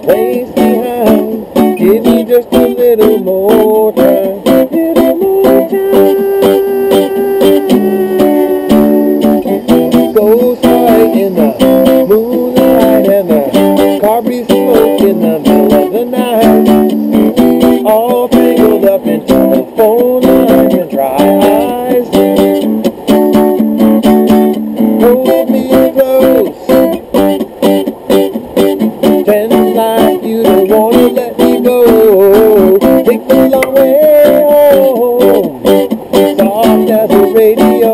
place behind. Give me just a little more time. Little more time. Ghost light in the moonlight and the car breeze smoke in the middle of the night. All tangled up into the phone line and dry eyes. Hold me close. Pretend like you don't wanna let me go. Take the long way home. Soft as a radio.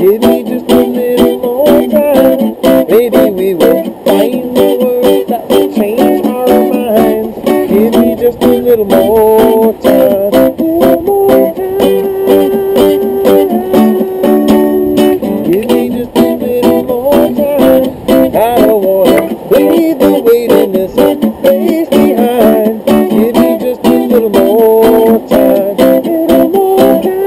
Give me just a little more time. Maybe we will find the words that will change our minds. Give me just a little more time. Little more time. Give me just a little more time. I don't wanna leave the weight in this place behind. Give me just a little more time. Little more time.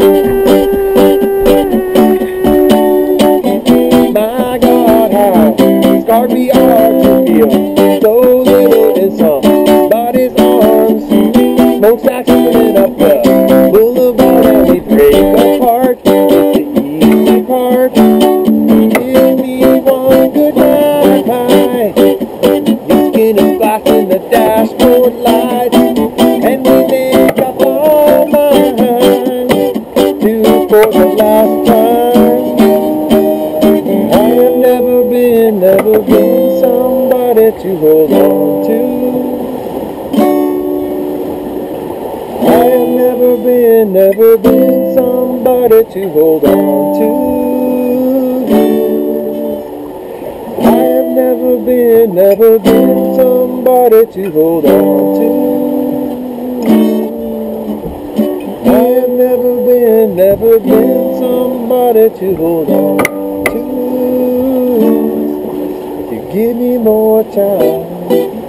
My God, how scarred we are to feel so little in somebody's arms. Smokestacks burning up the boulevard and we break apart. It's the easy part. Give me one good night. Your skin is flashing the dashboard lights, and we make up our minds to for the last time. I have never been somebody to hold on to. I have never been somebody to hold on to. I have never been somebody to hold on to. I have never been somebody to hold on to. If you give me more time.